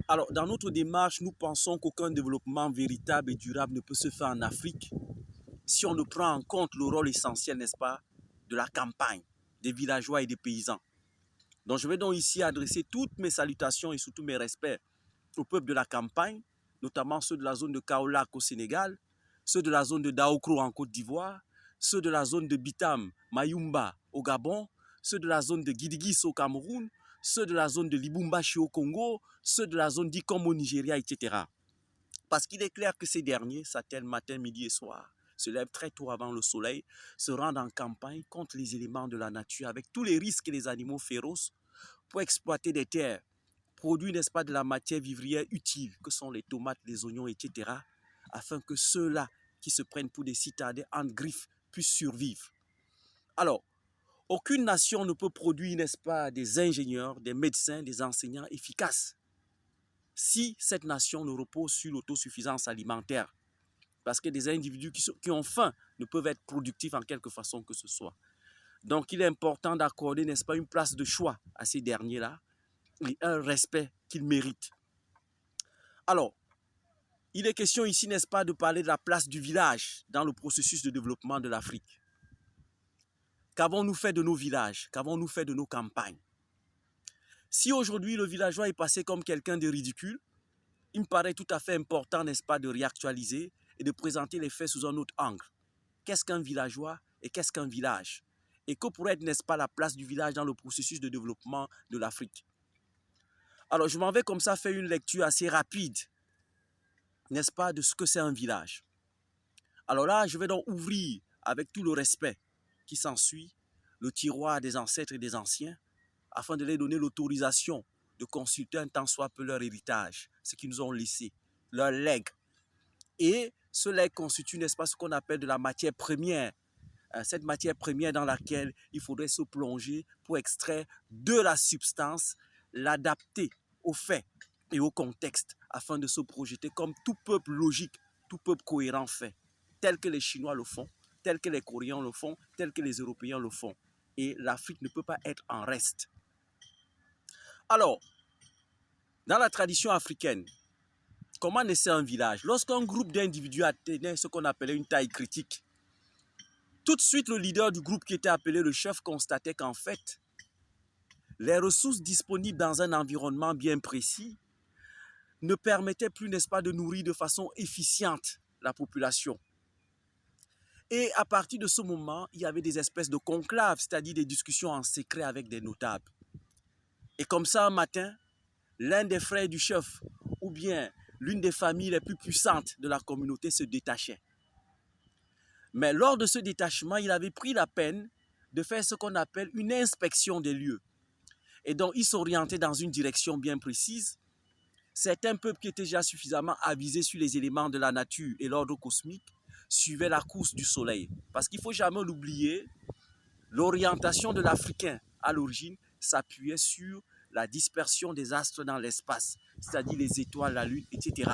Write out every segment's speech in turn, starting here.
Alors, dans notre démarche, nous pensons qu'aucun développement véritable et durable ne peut se faire en Afrique si on ne prend en compte le rôle essentiel, n'est-ce pas, de la campagne, des villageois et des paysans. Donc, je vais donc ici adresser toutes mes salutations et surtout mes respects au peuple de la campagne, notamment ceux de la zone de Kaolack au Sénégal, ceux de la zone de Daokro en Côte d'Ivoire, ceux de la zone de Bitam, Mayumba au Gabon, ceux de la zone de Gidigis au Cameroun, ceux de la zone de Lubumbashi au Congo, ceux de la zone d'Ikom au Nigeria, etc. Parce qu'il est clair que ces derniers s'attellent matin, midi et soir, se lèvent très tôt avant le soleil, se rendent en campagne contre les éléments de la nature avec tous les risques et les animaux féroces pour exploiter des terres, produire, n'est-ce pas, de la matière vivrière utile, que sont les tomates, les oignons, etc., afin que ceux-là qui se prennent pour des citadins en griffe puissent survivre. Alors, aucune nation ne peut produire, n'est-ce pas, des ingénieurs, des médecins, des enseignants efficaces si cette nation ne repose sur l'autosuffisance alimentaire. Parce que des individus qui ont faim ne peuvent être productifs en quelque façon que ce soit. Donc, il est important d'accorder, n'est-ce pas, une place de choix à ces derniers-là et un respect qu'ils méritent. Alors, il est question ici, n'est-ce pas, de parler de la place du village dans le processus de développement de l'Afrique. Qu'avons-nous fait de nos villages? Qu'avons-nous fait de nos campagnes? Si aujourd'hui le villageois est passé comme quelqu'un de ridicule, il me paraît tout à fait important, n'est-ce pas, de réactualiser et de présenter les faits sous un autre angle. Qu'est-ce qu'un villageois et qu'est-ce qu'un village? Et que pourrait être, n'est-ce pas, la place du village dans le processus de développement de l'Afrique? Alors, je m'en vais comme ça faire une lecture assez rapide, n'est-ce pas, de ce que c'est un village. Alors là, je vais donc ouvrir, avec tout le respect qui s'ensuit, le tiroir des ancêtres et des anciens, afin de leur donner l'autorisation de consulter un tant soit peu leur héritage, ce qu'ils nous ont laissé, leur legs. Et ce legs constitue, n'est-ce pas, ce qu'on appelle de la matière première, cette matière première dans laquelle il faudrait se plonger pour extraire de la substance, l'adapter aux faits et au contexte, afin de se projeter comme tout peuple logique, tout peuple cohérent fait, tel que les Chinois le font, tel que les Coréens le font, tel que les Européens le font. Et l'Afrique ne peut pas être en reste. Alors, dans la tradition africaine, comment naissait un village? Lorsqu'un groupe d'individus atteignait ce qu'on appelait une taille critique, tout de suite le leader du groupe qui était appelé le chef constatait qu'en fait, les ressources disponibles dans un environnement bien précis ne permettaient plus, n'est-ce pas, de nourrir de façon efficiente la population. Et à partir de ce moment, il y avait des espèces de conclaves, c'est-à-dire des discussions en secret avec des notables. Et comme ça, un matin, l'un des frères du chef ou bien l'une des familles les plus puissantes de la communauté se détachait. Mais lors de ce détachement, il avait pris la peine de faire ce qu'on appelle une inspection des lieux. Et donc, il s'orientait dans une direction bien précise. Certains peuples qui étaient déjà suffisamment avisés sur les éléments de la nature et l'ordre cosmique suivaient la course du soleil. Parce qu'il ne faut jamais l'oublier, l'orientation de l'Africain à l'origine s'appuyait sur la dispersion des astres dans l'espace, c'est-à-dire les étoiles, la lune, etc.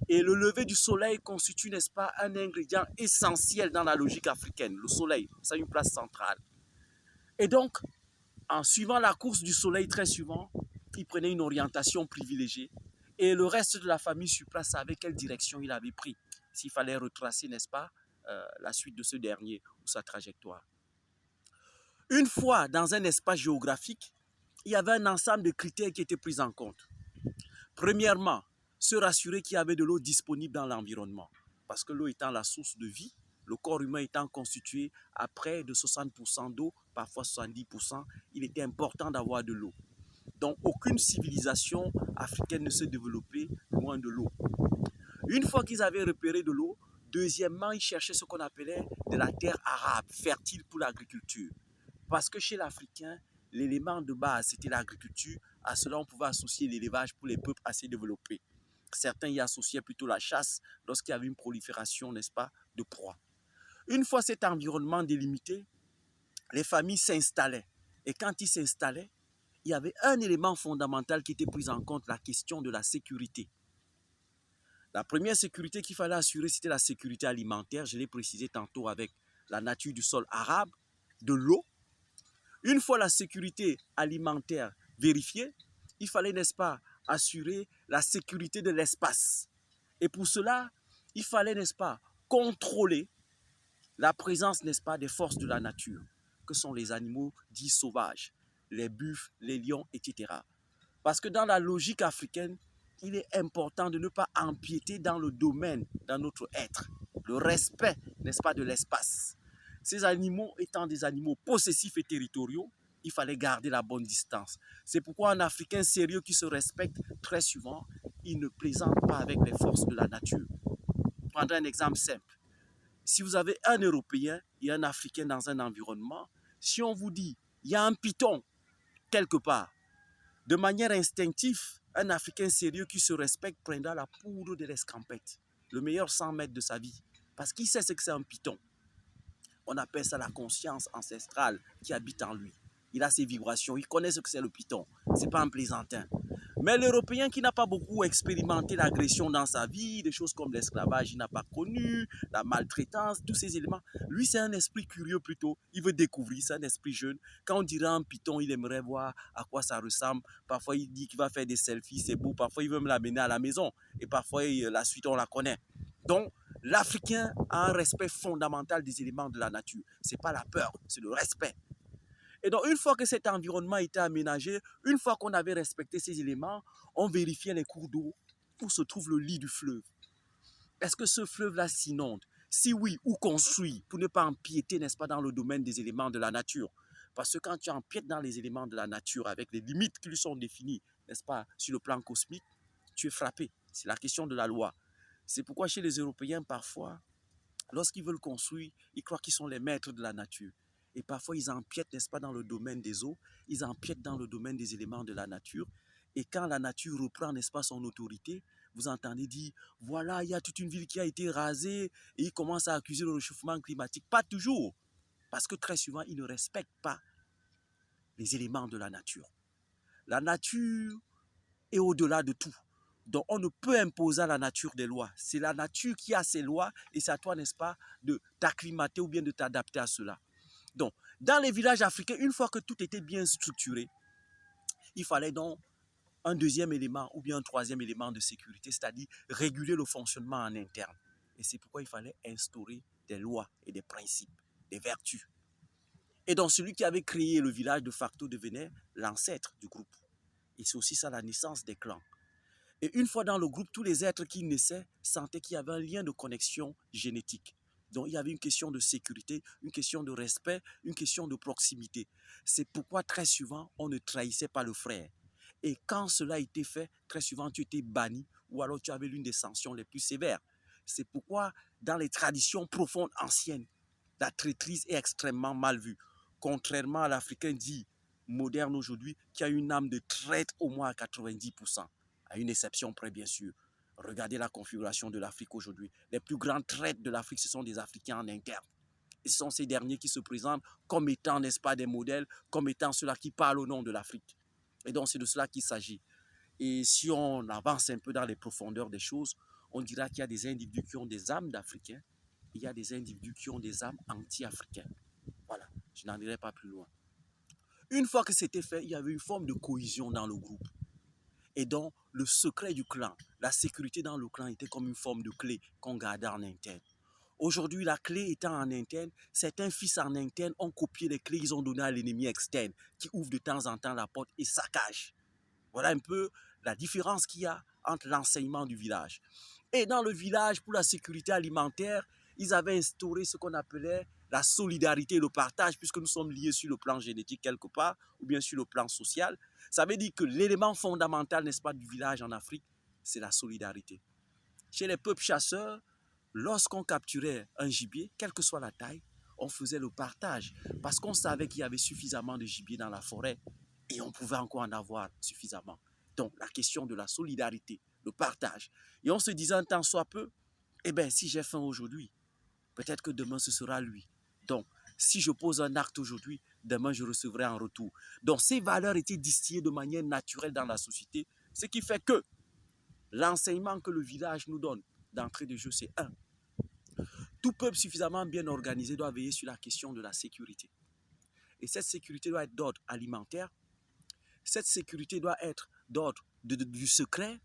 Et le lever du soleil constitue, n'est-ce pas, un ingrédient essentiel dans la logique africaine. Le soleil, ça a une place centrale. Et donc, en suivant la course du soleil très souvent, il prenait une orientation privilégiée. Et le reste de la famille sur place savait quelle direction il avait pris, s'il fallait retracer, n'est-ce pas, la suite de ce dernier ou sa trajectoire. Une fois dans un espace géographique, il y avait un ensemble de critères qui étaient pris en compte. Premièrement, se rassurer qu'il y avait de l'eau disponible dans l'environnement. Parce que l'eau étant la source de vie, le corps humain étant constitué à près de 60% d'eau, parfois 70%, il était important d'avoir de l'eau. Donc, aucune civilisation africaine ne se développait loin de l'eau. Une fois qu'ils avaient repéré de l'eau, deuxièmement, ils cherchaient ce qu'on appelait de la terre arable, fertile pour l'agriculture. Parce que chez l'Africain, l'élément de base, c'était l'agriculture. À cela, on pouvait associer l'élevage pour les peuples assez développés. Certains y associaient plutôt la chasse lorsqu'il y avait une prolifération, n'est-ce pas, de proies. Une fois cet environnement délimité, les familles s'installaient. Et quand ils s'installaient, il y avait un élément fondamental qui était pris en compte, la question de la sécurité. La première sécurité qu'il fallait assurer, c'était la sécurité alimentaire. Je l'ai précisé tantôt avec la nature du sol arabe, de l'eau. Une fois la sécurité alimentaire vérifiée, il fallait, n'est-ce pas, assurer la sécurité de l'espace. Et pour cela, il fallait, n'est-ce pas, contrôler la présence, n'est-ce pas, des forces de la nature, que sont les animaux dits sauvages, les buffles, les lions, etc. Parce que dans la logique africaine, il est important de ne pas empiéter dans le domaine d'un autre être. Le respect, n'est-ce pas, de l'espace. Ces animaux étant des animaux possessifs et territoriaux, il fallait garder la bonne distance. C'est pourquoi un Africain sérieux qui se respecte, très souvent, il ne plaisante pas avec les forces de la nature. Je prendrai un exemple simple. Si vous avez un Européen et un Africain dans un environnement, si on vous dit, il y a un python quelque part, de manière instinctive, un Africain sérieux qui se respecte prendra la poudre de l'escampette, le meilleur 100 mètres de sa vie, parce qu'il sait ce que c'est un python. On appelle ça la conscience ancestrale qui habite en lui. Il a ses vibrations, il connaît ce que c'est le python. Ce n'est pas un plaisantin. Mais l'Européen qui n'a pas beaucoup expérimenté l'agression dans sa vie, des choses comme l'esclavage, il n'a pas connu, la maltraitance, tous ces éléments. Lui, c'est un esprit curieux plutôt. Il veut découvrir, c'est un esprit jeune. Quand on dirait un python, il aimerait voir à quoi ça ressemble. Parfois, il dit qu'il va faire des selfies, c'est beau. Parfois, il veut me l'amener à la maison. Et parfois, la suite, on la connaît. Donc, l'Africain a un respect fondamental des éléments de la nature. Ce n'est pas la peur, c'est le respect. Et donc, une fois que cet environnement était aménagé, une fois qu'on avait respecté ces éléments, on vérifiait les cours d'eau où se trouve le lit du fleuve. Est-ce que ce fleuve-là s'inonde? Si oui, où construit pour ne pas empiéter, n'est-ce pas, dans le domaine des éléments de la nature? Parce que quand tu empiètes dans les éléments de la nature avec les limites qui lui sont définies, n'est-ce pas, sur le plan cosmique, tu es frappé. C'est la question de la loi. C'est pourquoi chez les Européens, parfois, lorsqu'ils veulent construire, ils croient qu'ils sont les maîtres de la nature. Et parfois, ils empiètent, n'est-ce pas, dans le domaine des eaux, ils empiètent dans le domaine des éléments de la nature. Et quand la nature reprend, n'est-ce pas, son autorité, vous entendez dire, voilà, il y a toute une ville qui a été rasée, et ils commencent à accuser le réchauffement climatique. Pas toujours, parce que très souvent, ils ne respectent pas les éléments de la nature. La nature est au-delà de tout. Donc, on ne peut imposer à la nature des lois. C'est la nature qui a ses lois, et c'est à toi, n'est-ce pas, de t'acclimater ou bien de t'adapter à cela. Donc, dans les villages africains, une fois que tout était bien structuré, il fallait donc un deuxième élément ou bien un troisième élément de sécurité, c'est-à-dire réguler le fonctionnement en interne. Et c'est pourquoi il fallait instaurer des lois et des principes, des vertus. Et donc, celui qui avait créé le village de facto devenait l'ancêtre du groupe. Et c'est aussi ça la naissance des clans. Et une fois dans le groupe, tous les êtres qui naissaient sentaient qu'il y avait un lien de connexion génétique. Donc, il y avait une question de sécurité, une question de respect, une question de proximité. C'est pourquoi très souvent, on ne trahissait pas le frère. Et quand cela était fait, très souvent, tu étais banni ou alors tu avais l'une des sanctions les plus sévères. C'est pourquoi, dans les traditions profondes anciennes, la traîtrise est extrêmement mal vue. Contrairement à l'Africain dit moderne aujourd'hui, qui a une âme de traître au moins à 90%, à une exception près bien sûr. Regardez la configuration de l'Afrique aujourd'hui. Les plus grands traîtres de l'Afrique, ce sont des Africains en interne. Et ce sont ces derniers qui se présentent comme étant, n'est-ce pas, des modèles, comme étant ceux-là qui parlent au nom de l'Afrique. Et donc, c'est de cela qu'il s'agit. Et si on avance un peu dans les profondeurs des choses, on dira qu'il y a des individus qui ont des âmes d'Africains, et il y a des individus qui ont des âmes anti-africains. Voilà, je n'en irai pas plus loin. Une fois que c'était fait, il y avait une forme de cohésion dans le groupe. Et donc, le secret du clan, la sécurité dans le clan était comme une forme de clé qu'on gardait en interne. Aujourd'hui, la clé étant en interne, certains fils en interne ont copié les clés qu'ils ont données à l'ennemi externe, qui ouvre de temps en temps la porte et saccage. Voilà un peu la différence qu'il y a entre l'enseignement du village. Et dans le village, pour la sécurité alimentaire, ils avaient instauré ce qu'on appelait la solidarité et le partage, puisque nous sommes liés sur le plan génétique quelque part, ou bien sur le plan social. Ça veut dire que l'élément fondamental, n'est-ce pas, du village en Afrique, c'est la solidarité. Chez les peuples chasseurs, lorsqu'on capturait un gibier, quelle que soit la taille, on faisait le partage, parce qu'on savait qu'il y avait suffisamment de gibier dans la forêt, et on pouvait encore en avoir suffisamment. Donc, la question de la solidarité, le partage. Et on se disait un tant soit peu, eh bien, si j'ai faim aujourd'hui, peut-être que demain, ce sera lui. Donc, si je pose un acte aujourd'hui, demain, je recevrai en retour. Donc, ces valeurs étaient distillées de manière naturelle dans la société, ce qui fait que l'enseignement que le village nous donne d'entrée de jeu, c'est un. Tout peuple suffisamment bien organisé doit veiller sur la question de la sécurité. Et cette sécurité doit être d'ordre alimentaire, cette sécurité doit être d'ordre du secret,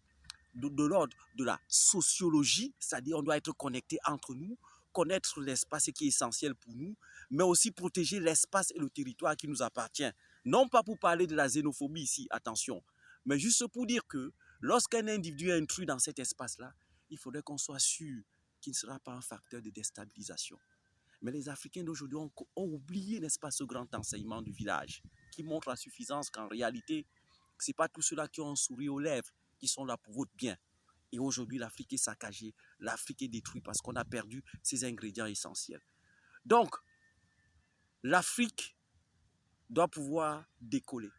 de l'ordre de la sociologie, c'est-à-dire on doit être connecté entre nous, connaître l'espace qui est essentiel pour nous, mais aussi protéger l'espace et le territoire qui nous appartient. Non pas pour parler de la xénophobie ici, attention, mais juste pour dire que lorsqu'un individu est intrus dans cet espace-là, il faudrait qu'on soit sûr qu'il ne sera pas un facteur de déstabilisation. Mais les Africains d'aujourd'hui ont oublié, n'est-ce pas, ce grand enseignement du village qui montre à suffisance qu'en réalité, ce n'est pas tous ceux-là qui ont un sourire aux lèvres qui sont là pour votre bien. Et aujourd'hui, l'Afrique est saccagée, l'Afrique est détruite parce qu'on a perdu ses ingrédients essentiels. Donc, l'Afrique doit pouvoir décoller.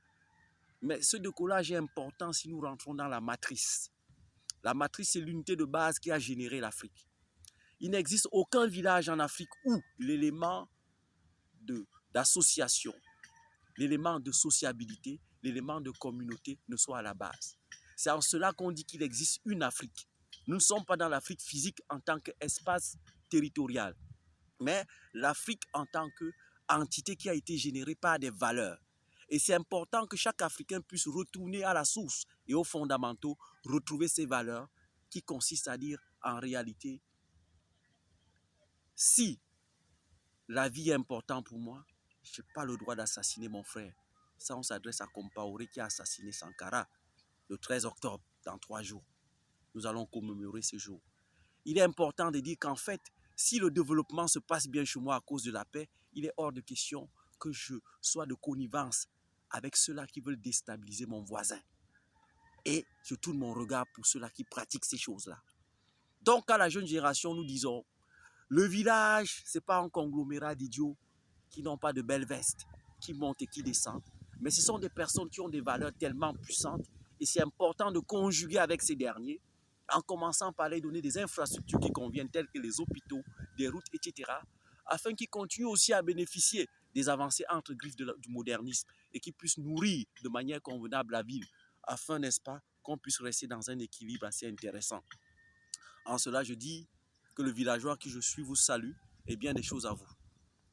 Mais ce décollage est important si nous rentrons dans la matrice. La matrice, c'est l'unité de base qui a généré l'Afrique. Il n'existe aucun village en Afrique où l'élément d'association, l'élément de sociabilité, l'élément de communauté ne soit à la base. C'est en cela qu'on dit qu'il existe une Afrique. Nous ne sommes pas dans l'Afrique physique en tant qu'espace territorial, mais l'Afrique en tant qu'entité qui a été générée par des valeurs. Et c'est important que chaque Africain puisse retourner à la source et aux fondamentaux, retrouver ces valeurs qui consistent à dire en réalité, si la vie est importante pour moi, je n'ai pas le droit d'assassiner mon frère. Ça, on s'adresse à Compaoré qui a assassiné Sankara le 13 octobre, dans 3 jours. Nous allons commémorer ce jour. Il est important de dire qu'en fait, si le développement se passe bien chez moi à cause de la paix, il est hors de question que je sois de connivence avec ceux-là qui veulent déstabiliser mon voisin. Et je tourne mon regard pour ceux-là qui pratiquent ces choses-là. Donc, à la jeune génération, nous disons, le village, ce n'est pas un conglomérat d'idiots qui n'ont pas de belles vestes, qui montent et qui descendent. Mais ce sont des personnes qui ont des valeurs tellement puissantes et c'est important de conjuguer avec ces derniers en commençant par les donner des infrastructures qui conviennent telles que les hôpitaux, des routes, etc. afin qu'ils continuent aussi à bénéficier des avancées entre griffes du modernisme et qu'ils puissent nourrir de manière convenable la ville afin, n'est-ce pas, qu'on puisse rester dans un équilibre assez intéressant. En cela, je dis que le villageois qui je suis vous salue et bien des choses à vous.